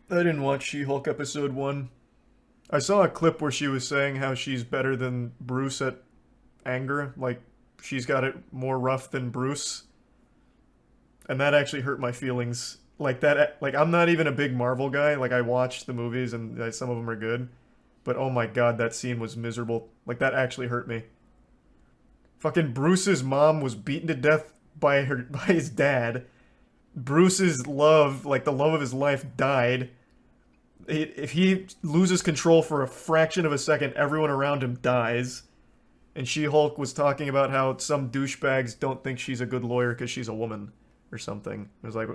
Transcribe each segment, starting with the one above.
I didn't watch She-Hulk episode 1. I saw a clip where she was saying how she's better than Bruce at anger. Like, she's got it more rough than Bruce. And that actually hurt my feelings. Like, that, like, I'm not even a big Marvel guy. Like, I watched the movies and some of them are good. But oh my god, that scene was miserable. Like, that actually hurt me. Fucking Bruce's mom was beaten to death by his dad. Bruce's love, like the love of his life, died. If he loses control for a fraction of a second, everyone around him dies. And She-Hulk was talking about how some douchebags don't think she's a good lawyer because she's a woman or something. It was like,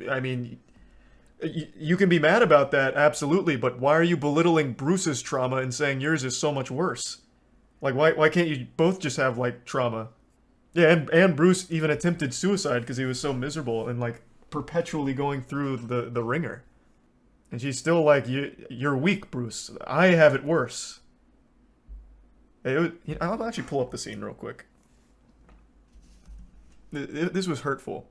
I mean, you can be mad about that, absolutely, but why are you belittling Bruce's trauma and saying yours is so much worse? Like, why can't you both just have, like, trauma? Yeah, and Bruce even attempted suicide because he was so miserable and, like, perpetually going through the ringer. And she's still like, you're weak, Bruce. I have it worse. I'll actually pull up the scene real quick. This was hurtful.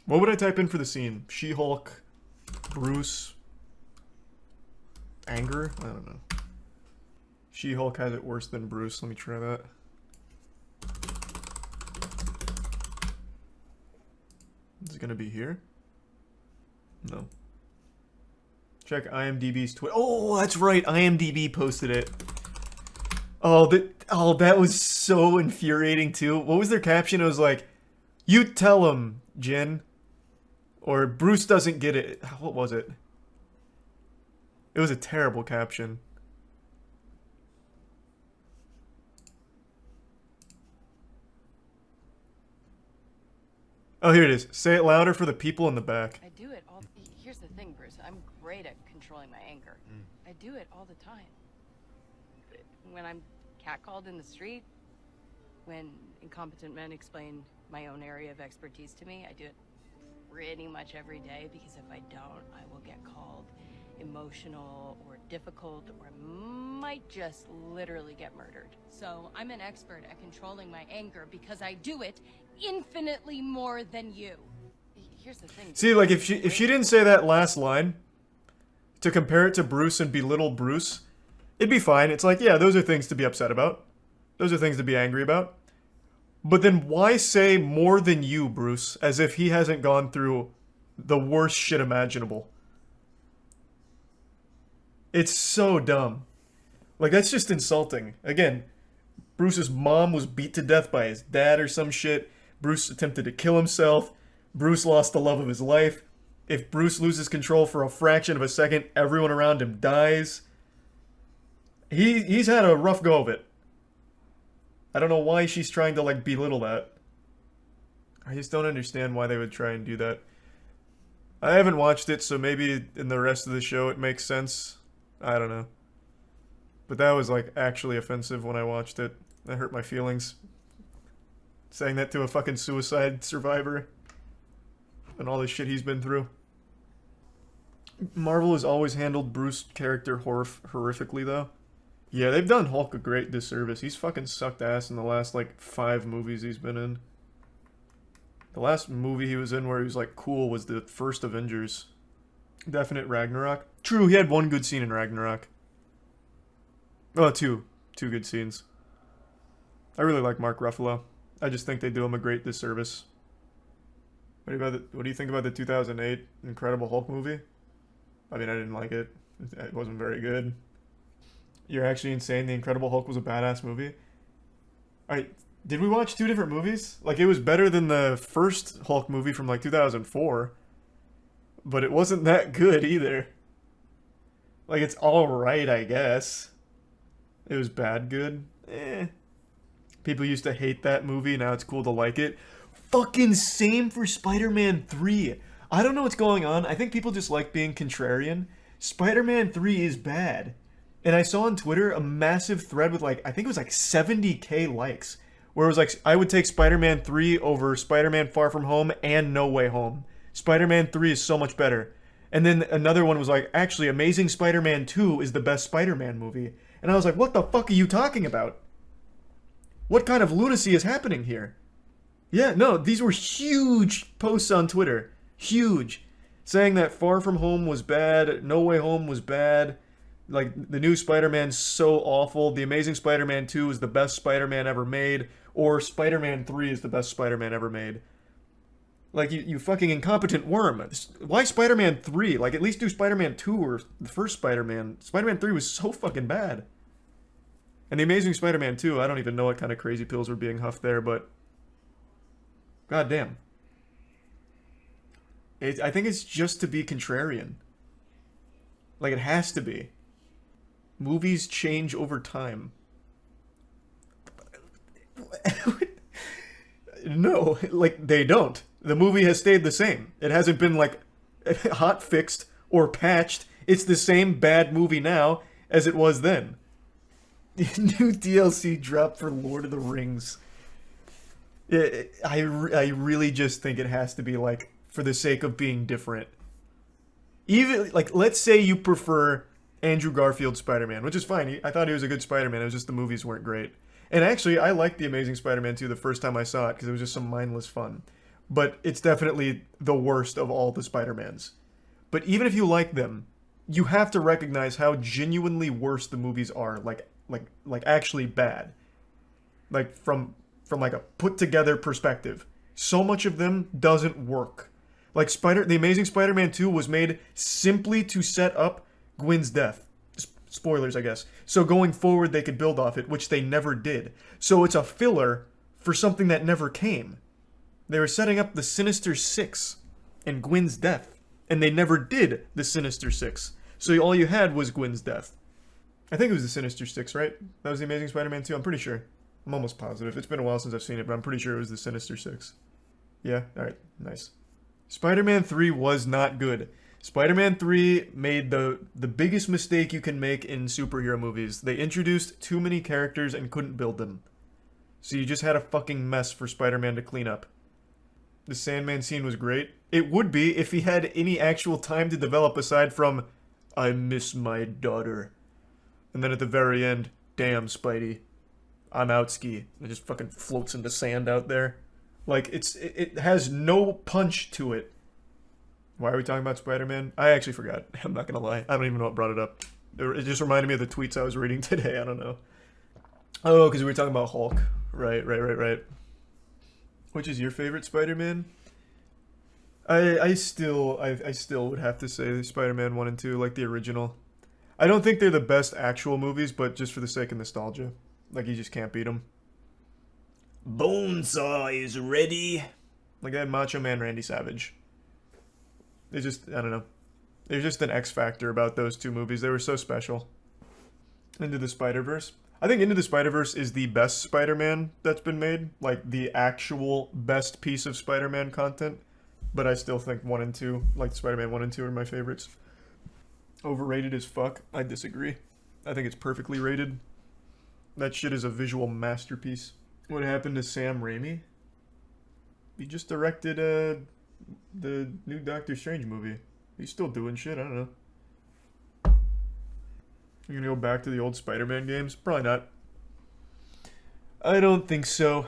What would I type in for the scene? She-Hulk, Bruce, anger? I don't know. She-Hulk has it worse than Bruce. Let me try that. Is it gonna be here? No. Check IMDb's Twitter. Oh, that's right. IMDb posted it. Oh, that was so infuriating too. What was their caption? It was like, "You tell him, Jen," or "Bruce doesn't get it." What was it? It was a terrible caption. Oh, here it is. Say it louder for the people in the back. I do it all. Here's the thing, Bruce. I'm great at controlling my anger. I do it all the time. When I'm catcalled in the street, when incompetent men explain my own area of expertise to me, I do it pretty much every day, because if I don't, I will get called emotional or difficult, or might just literally get murdered. So I'm an expert at controlling my anger because I do it infinitely more than you. Here's the thing. See, like, if she didn't say that last line to compare it to Bruce and belittle Bruce, it'd be fine. It's like, yeah, those are things to be upset about. Those are things to be angry about. But then why say more than you, Bruce, as if he hasn't gone through the worst shit imaginable? It's so dumb. Like, that's just insulting. Again, Bruce's mom was beat to death by his dad or some shit. Bruce attempted to kill himself. Bruce lost the love of his life. If Bruce loses control for a fraction of a second, everyone around him dies. He's had a rough go of it. I don't know why she's trying to, like, belittle that. I just don't understand why they would try and do that. I haven't watched it, so maybe in the rest of the show it makes sense. I don't know. But that was, like, actually offensive when I watched it. That hurt my feelings. Saying that to a fucking suicide survivor. And all the shit he's been through. Marvel has always handled Bruce's character horrifically, though. Yeah, they've done Hulk a great disservice. He's fucking sucked ass in the last, like, 5 movies he's been in. The last movie he was in where he was, like, cool was the first Avengers. Definite Ragnarok. True, he had one good scene in Ragnarok. Oh, two. Two good scenes. I really like Mark Ruffalo. I just think they do him a great disservice. What do you think about the 2008 Incredible Hulk movie? I mean, I didn't like it. It wasn't very good. You're actually insane. The Incredible Hulk was a badass movie. Alright, did we watch 2 different movies? Like, it was better than the first Hulk movie from, like, 2004. But it wasn't that good either. Like, it's alright, I guess. It was bad good. People used to hate that movie, now it's cool to like it. Fucking same for Spider-Man 3. I don't know what's going on. I think people just like being contrarian. Spider-Man 3 is bad. And I saw on Twitter a massive thread with, like, I think it was like 70k likes. Where it was like, I would take Spider-Man 3 over Spider-Man Far From Home and No Way Home. Spider-Man 3 is so much better. And then another one was like, actually, Amazing Spider-Man 2 is the best Spider-Man movie. And I was like, what the fuck are you talking about? What kind of lunacy is happening here? Yeah, no, these were huge posts on Twitter. Huge. Saying that Far From Home was bad, No Way Home was bad, like the new Spider-Man's so awful, The Amazing Spider-Man 2 is the best Spider-Man ever made, or Spider-Man 3 is the best Spider-Man ever made. Like, you fucking incompetent worm. Why Spider-Man 3? Like, at least do Spider-Man 2 or the first Spider-Man. Spider-Man 3 was so fucking bad. And The Amazing Spider-Man 2, I don't even know what kind of crazy pills were being huffed there, but god damn. I think it's just to be contrarian. Like, it has to be. Movies change over time. No, like, they don't. The movie has stayed the same. It hasn't been, like, hot fixed or patched. It's the same bad movie now as it was then. New DLC dropped for Lord of the Rings. I really just think it has to be, like, for the sake of being different. Even, like, let's say you prefer Andrew Garfield's Spider-Man, which is fine. I thought he was a good Spider-Man. It was just the movies weren't great. And actually, I liked The Amazing Spider-Man 2 the first time I saw it because it was just some mindless fun. But it's definitely the worst of all the Spider-Mans. But even if you like them, you have to recognize how genuinely worse the movies are. Like actually bad. Like, from like a put-together perspective. So much of them doesn't work. Like, The Amazing Spider-Man 2 was made simply to set up Gwen's death. Spoilers, I guess. So going forward, they could build off it, which they never did. So it's a filler for something that never came. They were setting up the Sinister Six and Gwen's death. And they never did the Sinister Six. So all you had was Gwen's death. I think it was the Sinister Six, right? That was The Amazing Spider-Man 2? I'm pretty sure. I'm almost positive. It's been a while since I've seen it, but I'm pretty sure it was the Sinister Six. Yeah? Alright, nice. Spider-Man 3 was not good. Spider-Man 3 made the biggest mistake you can make in superhero movies. They introduced too many characters and couldn't build them. So you just had a fucking mess for Spider-Man to clean up. The Sandman scene was great. It would be if he had any actual time to develop aside from, I miss my daughter. And then at the very end, damn, Spidey. I'm out ski. It just fucking floats into sand out there. Like, it has no punch to it. Why are we talking about Spider-Man? I actually forgot. I'm not gonna lie. I don't even know what brought it up. It just reminded me of the tweets I was reading today. I don't know. Oh, because we were talking about Hulk. Right. Which is your favorite Spider-Man? I still would have to say Spider-Man 1 and 2, like the original. I don't think they're the best actual movies, but just for the sake of nostalgia. Like, you just can't beat them. Bonesaw is ready. Like, I had Macho Man Randy Savage. They just, I don't know. There's just an X factor about those two movies. They were so special. Into the Spider-Verse. I think Into the Spider-Verse is the best Spider-Man that's been made. Like, the actual best piece of Spider-Man content. But I still think 1 and 2, like Spider-Man 1 and 2 are my favorites. Overrated as fuck. I disagree. I think it's perfectly rated. That shit is a visual masterpiece. What happened to Sam Raimi? He just directed the new Doctor Strange movie. He's still doing shit, I don't know. You gonna go back to the old Spider-Man games? Probably not. I don't think so.